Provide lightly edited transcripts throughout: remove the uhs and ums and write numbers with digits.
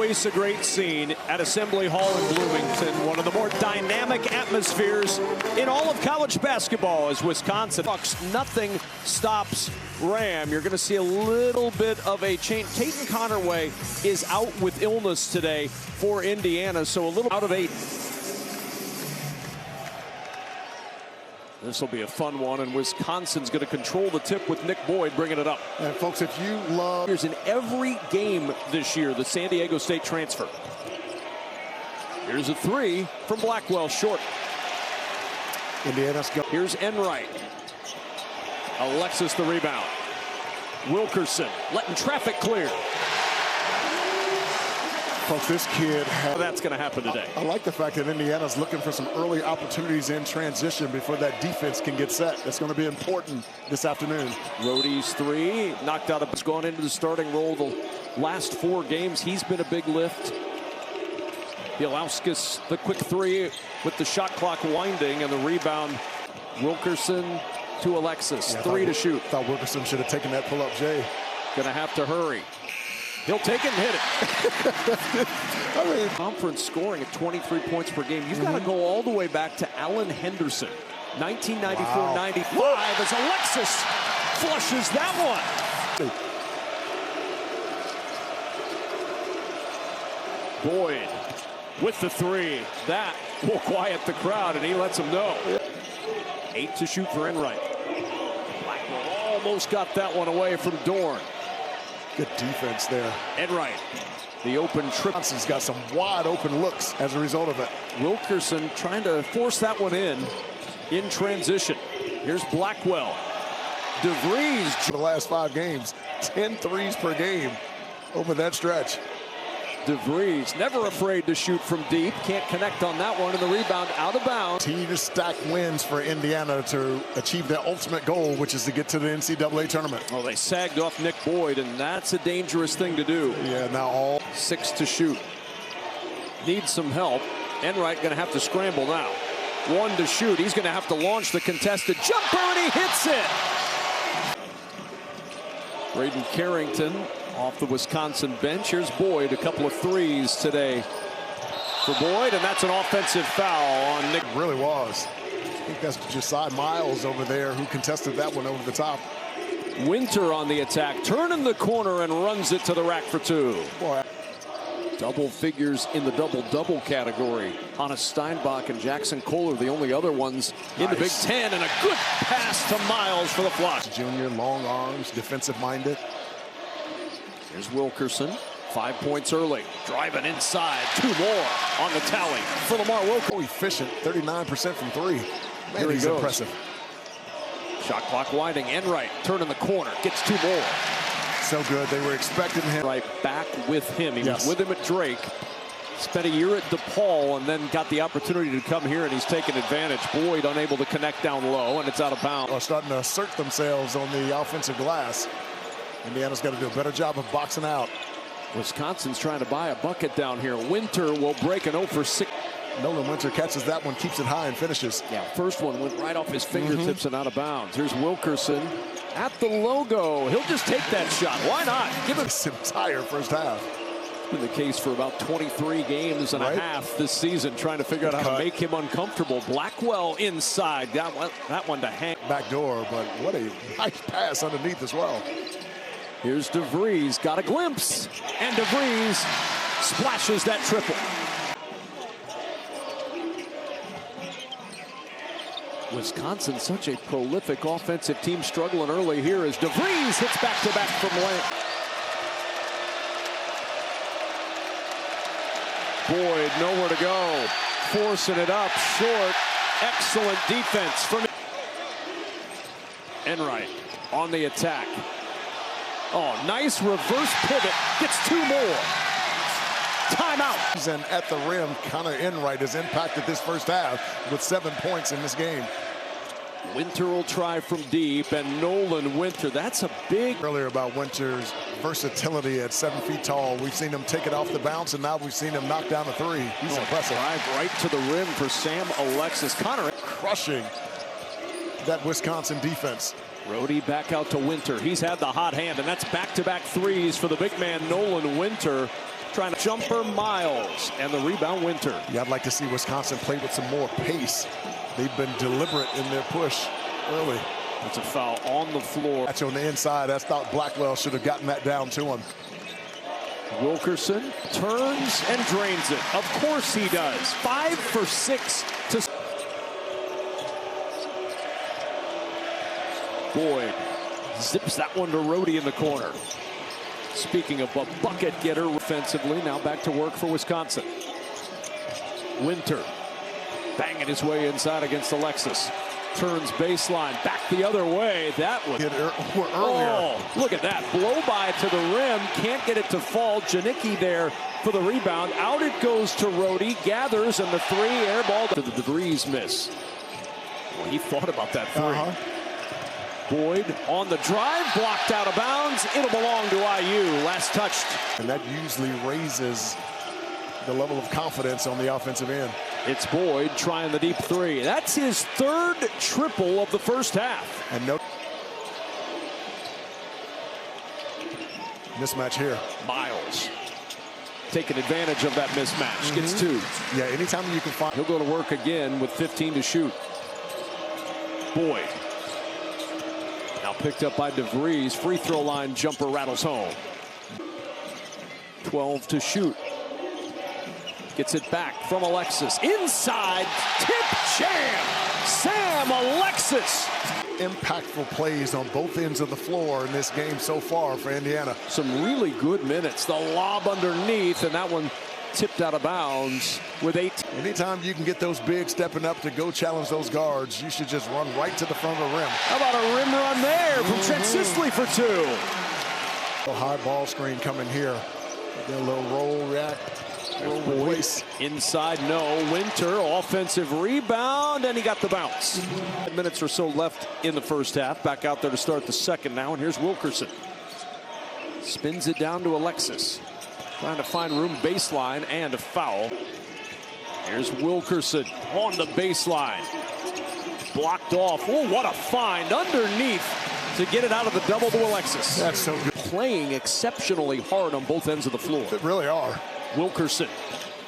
always a great scene at Assembly Hall in Bloomington. One of the more dynamic atmospheres in all of college basketball as Wisconsin. Nothing stops Ram. You're going to see a little bit of a change. Tatum Connerway is out with illness today for Indiana, so a little out of 8. This will be a fun one, and Wisconsin's going to control the tip with Nick Boyd bringing it up. And folks, if you love... Here's in every game this year, the San Diego State transfer. Here's a 3 from Blackwell, short. Indiana's go. Here's Enright. Alexis the rebound. Wilkerson letting traffic clear. Folks, this kid has... That's going to happen today. I like the fact that Indiana's looking for some early opportunities in transition before that defense can get set. That's going to be important this afternoon. Rohde's 3, knocked out. Has gone into the starting role the last 4 games. He's been a big lift. Bielauskas, the quick 3 with the shot clock winding, and the rebound. Wilkerson to Alexis, 3 to shoot. Thought Wilkerson should have taken that pull-up, Jay. Gonna have to hurry. He'll take it and hit it. I mean, conference scoring at 23 points per game. You've got to go all the way back to Allen Henderson, 1994-95, as Alexis flushes that one. Boyd with the 3. That will quiet the crowd, and he lets them know. 8 to shoot for Enright. Blackwell almost got that one away from Dorn. Good defense there. Enright, the open trip. Johnson's got some wide open looks as a result of it. Wilkerson trying to force that one in transition. Here's Blackwell. DeVries. For the last 5 games, 10 threes per game over that stretch. DeVries never afraid to shoot from deep. Can't connect on that one, and the rebound out of bounds. Continue to stack wins for Indiana to achieve their ultimate goal, which is to get to the NCAA tournament. Oh, they sagged off Nick Boyd, and that's a dangerous thing to do. Yeah, now all 6 to shoot. Needs some help. Enright going to have to scramble now. 1 to shoot. He's going to have to launch the contested jumper, and he hits it. Braden Carrington off the Wisconsin bench. Here's Boyd, a couple of 3s today for Boyd, and that's an offensive foul on Nick. It really was. I think that's Josiah Miles over there who contested that one over the top. Winter on the attack, turning the corner and runs it to the rack for 2. Boy. Double figures in the double-double category. Hannes Steinbach and Jackson Kohler, the only other ones in the Big Ten, and a good pass to Miles for the flush. Junior, long arms, defensive-minded. Here's Wilkerson, 5 points early, driving inside, 2 more on the tally for Lamar Wilkerson. Efficient, 39% from 3. Man, Here he's impressive. Shot clock winding, Enright turning the corner, gets 2 more. So good, they were expecting him. Right back with him. He was with him at Drake. Spent a year at DePaul and then got the opportunity to come here, and he's taken advantage. Boyd unable to connect down low, and it's out of bounds. Are starting to assert themselves on the offensive glass. Indiana's got to do a better job of boxing out. Wisconsin's trying to buy a bucket down here. Winter will break an 0 for 6. Nolan Winter catches that one, keeps it high, and finishes. Yeah, first one went right off his fingertips and out of bounds. Here's Wilkerson at the logo. He'll just take that shot. Why not? Give him this entire first half. It's been the case for about 23 games and a half this season, trying to figure out how to make him uncomfortable. Blackwell inside. That one to hang. Back door, but what a nice pass underneath as well. Here's DeVries, got a glimpse, and DeVries splashes that triple. Wisconsin, such a prolific offensive team, struggling early here as DeVries hits back-to-back from length. Boyd nowhere to go, forcing it up short. Excellent defense from Enright on the attack. Oh, nice reverse pivot, gets 2 more. Timeout. And at the rim, Connor Enright has impacted this first half with 7 points in this game. Winter will try from deep, and Nolan Winter, that's a big... Earlier about Winter's versatility at 7 feet tall. We've seen him take it off the bounce, and now we've seen him knock down a 3. He's impressive. Drive right to the rim for Sam Alexis. Connor crushing that Wisconsin defense. Rohde back out to Winter. He's had the hot hand, and that's back-to-back 3s for the big man Nolan Winter. trying to jumper Miles, and the rebound Winter. Yeah, I'd like to see Wisconsin play with some more pace. They've been deliberate in their push early. It's a foul on the floor. Catch on the inside. I thought Blackwell should have gotten that down to him. Wilkerson turns and drains it. Of course he does. 5 for 6 to Boyd. Zips that one to Rhodey in the corner. Speaking of a bucket getter offensively, now back to work for Wisconsin. Winter banging his way inside against Alexis. Turns baseline back the other way. That was earlier. Oh, look at that blow by to the rim. Can't get it to fall. Janicki there for the rebound. Out it goes to Rhodey. Gathers, and the three air ball to the DeVries miss. Well, he thought about that three. Boyd on the drive, blocked out of bounds. It'll belong to IU. Last touched. And that usually raises the level of confidence on the offensive end. It's Boyd trying the deep three. That's his third triple of the first half. And no mismatch here. Miles taking advantage of that mismatch. Gets two. Yeah, anytime you can find. He'll go to work again with 15 to shoot. Boyd. Now picked up by DeVries. Free throw line jumper rattles home. 12 to shoot. Gets it back from Alexis. Inside. Tip jam. Sam Alexis. Impactful plays on both ends of the floor in this game so far for Indiana. Some really good minutes. The lob underneath, and that one tipped out of bounds with 8. Anytime you can get those bigs stepping up to go challenge those guards, you should just run right to the front of the rim. How about a rim run there from Trent Sisley for 2? A high ball screen coming here. Get a little roll react. Boyd inside, no. Winter, offensive rebound, and he got the bounce. 10 minutes or so left in the first half. Back out there to start the second now, and here's Wilkerson. Spins it down to Alexis. Trying to find room baseline, and a foul. Here's Wilkerson on the baseline. Blocked off. Oh, what a find underneath to get it out of the double to Alexis. That's so good. Playing exceptionally hard on both ends of the floor. They really are. Wilkerson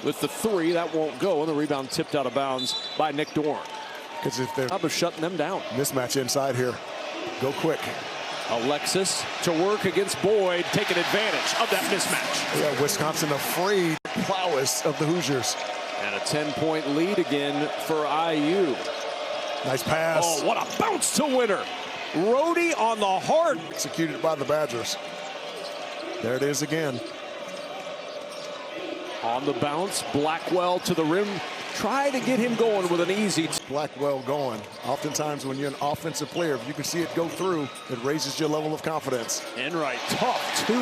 with the three. That won't go, and the rebound tipped out of bounds by Nick Dorn. Because if they're shutting them down. Mismatch inside here. Go quick. Alexis to work against Boyd, taking advantage of that mismatch. Yeah, Wisconsin afraid prowess of the Hoosiers. And a 10-point lead again for IU. Nice pass. Oh, what a bounce to Winter. Rhodey on the heart. Executed by the Badgers. There it is again. On the bounce, Blackwell to the rim. Try to get him going with an easy. Blackwell going. Oftentimes when you're an offensive player, if you can see it go through, it raises your level of confidence. Enright, tough 2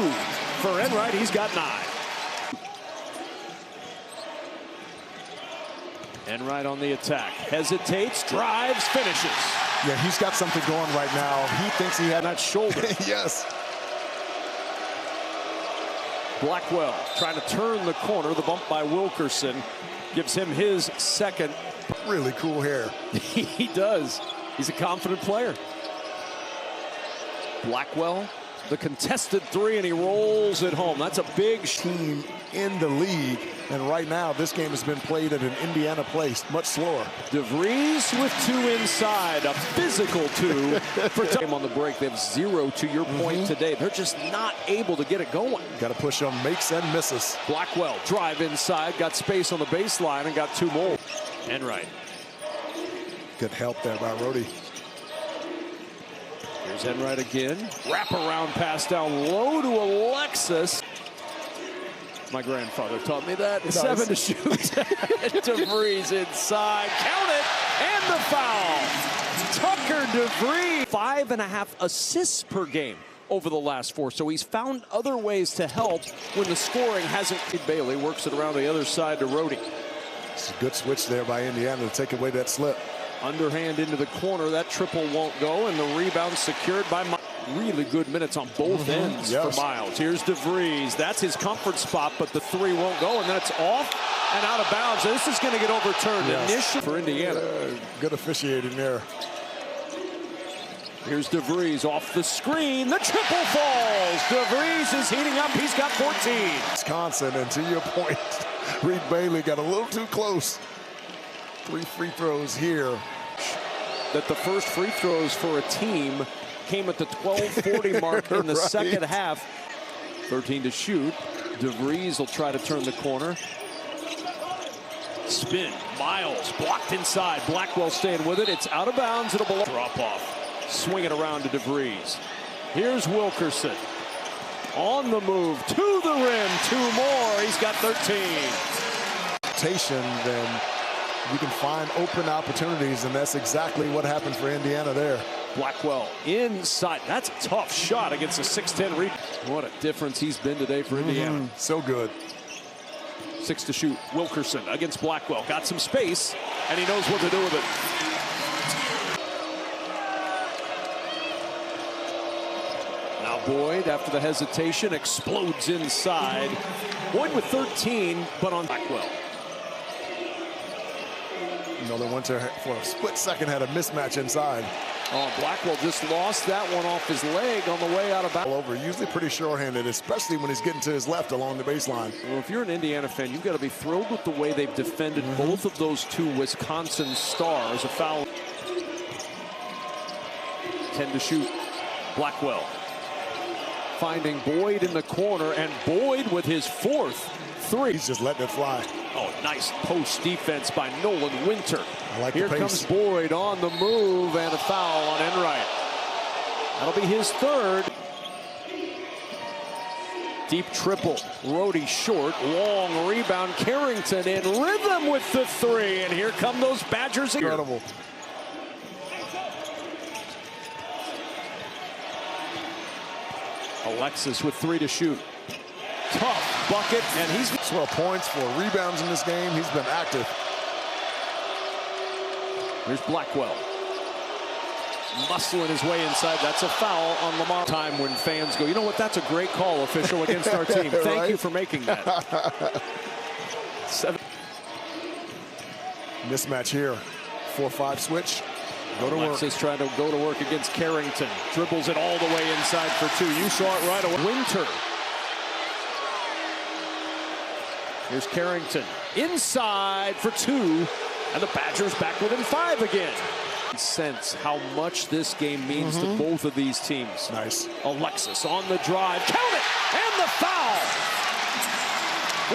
for Enright. He's got 9. Enright on the attack. Hesitates, drives, finishes. Yeah, he's got something going right now. He thinks he had that shoulder. Yes. Blackwell trying to turn the corner. The bump by Wilkerson gives him his second. Really cool hair. He does. He's a confident player. Blackwell, the contested three, and he rolls it home. That's a big team in the league. And right now, this game has been played at an Indiana place, much slower. DeVries with 2 inside, a physical 2 for time on the break. They have 0 to your point today. They're just not able to get it going. Got to push on makes and misses. Blackwell drive inside, got space on the baseline, and got 2 more. Enright. Good help there by Rhodey. Here's Enright again. Wraparound pass down low to Alexis. My grandfather taught me that. 7 to shoot. DeVries inside. Count it. And the foul. Tucker DeVries. 5.5 assists per game over the last 4. So he's found other ways to help when the scoring hasn't. Bailey works it around the other side to Rhodey. It's a good switch there by Indiana to take away that slip. Underhand into the corner. That triple won't go. And the rebound secured by Miles. Really good minutes on both ends for Miles. Here's DeVries. That's his comfort spot, but the 3 won't go, and then it's off and out of bounds. This is going to get overturned initially for Indiana. Good officiating there. Here's DeVries off the screen. The triple falls. DeVries is heating up. He's got 14. Wisconsin, and to your point, Reed Bailey got a little too close. 3 free throws here. That the first free throws for a team came at the 12:40 mark in the second half. 13 to shoot. DeVries will try to turn the corner. Spin. Miles blocked inside. Blackwell staying with it. It's out of bounds. It'll belong. Drop off. Swing it around to DeVries. Here's Wilkerson. On the move to the rim. 2 more. He's got 13. Then you can find open opportunities, and that's exactly what happened for Indiana there. Blackwell inside. That's a tough shot against a 6'10" rebound. What a difference he's been today for Indiana. So good. 6 to shoot. Wilkerson against Blackwell. Got some space, and he knows what to do with it. Now Boyd, after the hesitation, explodes inside. Boyd with 13, but on Blackwell. They went to, for a split second, had a mismatch inside. Oh, Blackwell just lost that one off his leg on the way out of bounds. All over, usually pretty sure-handed, especially when he's getting to his left along the baseline. Well, if you're an Indiana fan, you've got to be thrilled with the way they've defended both of those 2 Wisconsin stars. A foul. 10 to shoot. Blackwell finding Boyd in the corner, and Boyd with his 4th 3. He's just letting it fly. Oh, nice post defense by Nolan Winter. I like Here the pace. Comes Boyd on the move, and a foul on Enright. That'll be his 3rd. Deep triple. Rhodey short. Long rebound. Carrington in rhythm with the 3. And here come those Badgers. Incredible. Alexis with 3 to shoot. Tough bucket, and he's 12 points, 4 rebounds in this game. He's been active. Here's Blackwell. Muscling his way inside. That's a foul on Lamar. Time when fans go, you know what, that's a great call, official, against our team. Thank you for making that. 7. Mismatch here. 4-5 switch. Go to work. Alexis trying to go to work against Carrington. Dribbles it all the way inside for 2. You saw it right away. Winter. Here's Carrington inside for 2, and the Badgers back within 5 again. Sense how much this game means to both of these teams. Nice. Alexis on the drive. Count it! And the foul!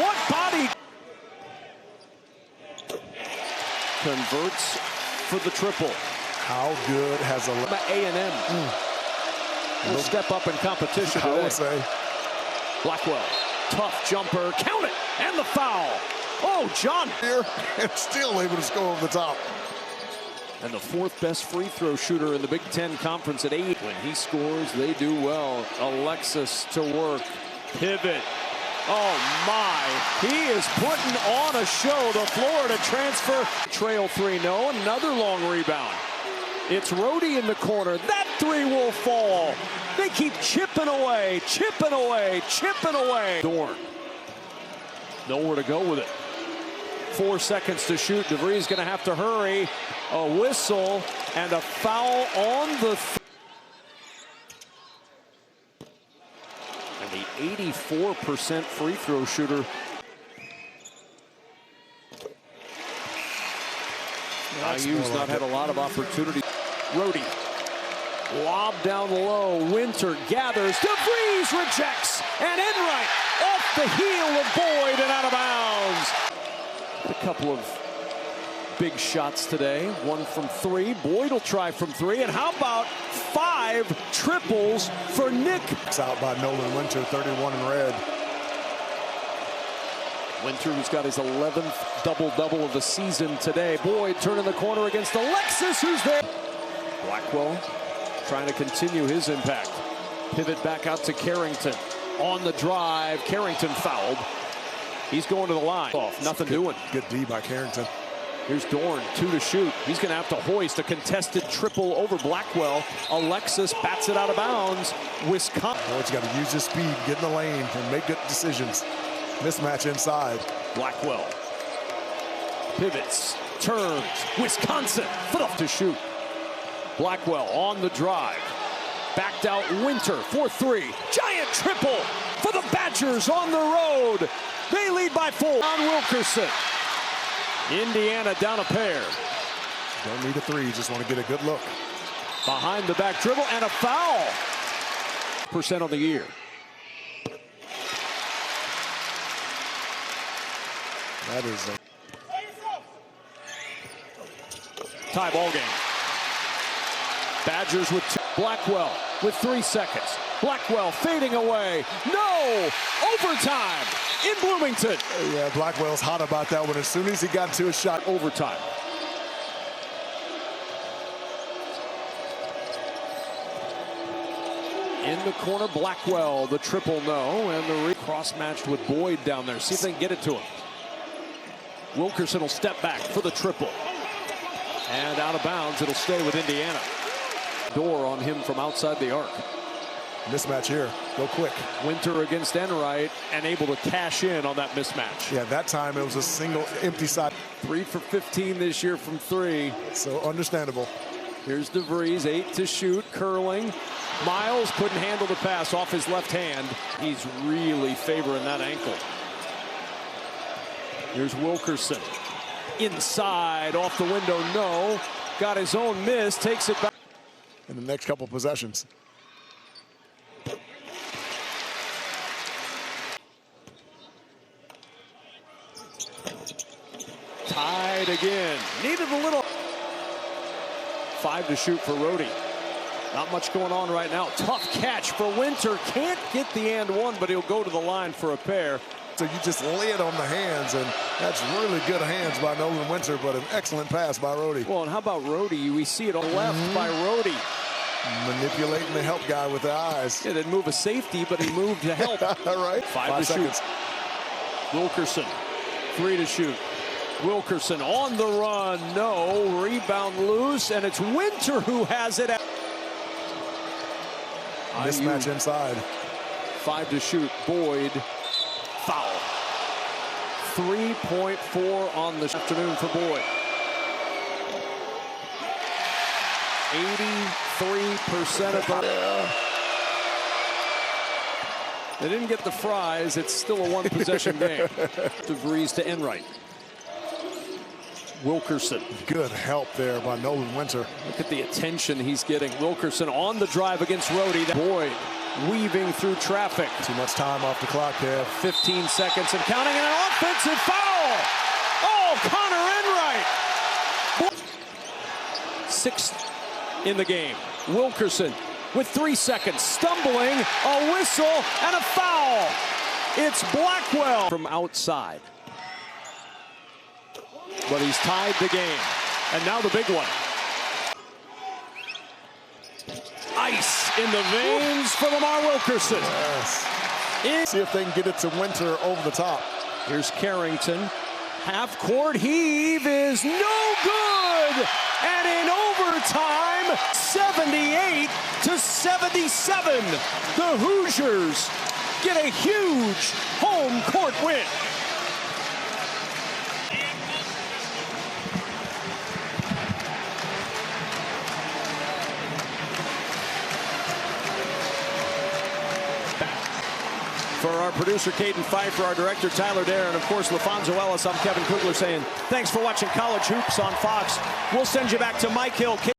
What body! Converts for the triple. How good has A&M will step up in competition today. I would say. Blackwell. Tough jumper. Count it! And the foul. Oh, John. Here, and still able to score over the top. And the 4th best free throw shooter in the Big Ten Conference at 8. When he scores, they do well. Alexis to work. Pivot. Oh, my. He is putting on a show. The Florida transfer. Trail 3-0. Another long rebound. It's Rhodey in the corner. That 3 will fall. They keep chipping away, chipping away, chipping away. Dorn. Nowhere to go with it. 4 seconds to shoot. DeVries going to have to hurry. A whistle and a foul on the... And the 84% free throw shooter. IU's not had a lot of opportunity. Rhodey. Lob down low. Winter gathers. DeVries rejects. And Enright off the heel of Boyd and out of bounds. A couple of big shots today. 1 from 3. Boyd will try from 3. And how about 5 triples for Nick? It's out by Nolan Winter, 31 in red. Winter, who's got his 11th double-double of the season today. Boyd turning the corner against Alexis, who's there. Blackwell trying to continue his impact. Pivot back out to Carrington. On the drive, Carrington fouled. He's going to the line. Off, nothing doing. Good D by Carrington. Here's Dorn, 2 to shoot. He's going to have to hoist a contested triple over Blackwell. Alexis bats it out of bounds. Wisconsin. Boyd's got to use his speed, get in the lane, and make good decisions. Mismatch inside. Blackwell pivots, turns. Wisconsin, foot off to shoot. Blackwell on the drive. Backed out Winter for three. Giant triple for the Badgers on the road. They lead by 4 on Wilkerson. Indiana down a pair. Don't need a three, you just want to get a good look. Behind the back dribble and a foul. % on the year. That is a tie ball game. Badgers with 2. Blackwell with 3 seconds. Blackwell fading away. No! Overtime in Bloomington. Yeah, Blackwell's hot about that one. As soon as he got to a shot. Overtime. In the corner, Blackwell, the triple no, and the cross-matched with Boyd down there. See if they can get it to him. Wilkerson will step back for the triple. And out of bounds, it'll stay with Indiana. Door on him from outside the arc. Mismatch here. Go quick. Winter against Enright and able to cash in on that mismatch. Yeah, that time it was a single empty side. 3 for 15 this year from 3. So understandable. Here's DeVries, 8 to shoot, curling. Miles couldn't handle the pass off his left hand. He's really favoring that ankle. Here's Wilkerson. Inside, off the window, no. Got his own miss, takes it back. In the next couple possessions. Tied again. Needed a little. 5 to shoot for Rhodey. Not much going on right now. Tough catch for Winter. Can't get the and one, but he'll go to the line for a pair. So you just lay it on the hands, and that's really good hands by Nolan Winter, but an excellent pass by Rhodey. Well, and how about Rhodey? We see it on the left by Rhodey. Manipulating the help guy with the eyes. He didn't move a safety, but he moved to help. All right. 5 to seconds. shoot. Wilkerson, 3 to shoot. Wilkerson on the run, no. Rebound loose, and it's Winter who has it. Mismatch inside. 5 to shoot. Boyd, foul. 3.4 on this afternoon for Boyd. 83% of the... They didn't get the fries. It's still a 1-possession game. DeVries to Enright. Wilkerson. Good help there by Nolan Winter. Look at the attention he's getting. Wilkerson on the drive against Rhodey. Boyd weaving through traffic. Too much time off the clock, Kev. 15 seconds and counting, and an offensive foul. Oh, Connor Enright. 6th in the game. Wilkerson with 3 seconds, stumbling, a whistle, and a foul. It's Blackwell from outside. But he's tied the game. And now the big one. Ice in the veins for Lamar Wilkerson. Yes. See if they can get it to Winter over the top. Here's Carrington. Half-court heave is no good. And in overtime, 78-77. The Hoosiers get a huge home court win. For our producer, Caden Pfeiffer, our director, Tyler Dare, and of course, LaFonso Ellis, I'm Kevin Kugler saying thanks for watching College Hoops on Fox. We'll send you back to Mike Hill.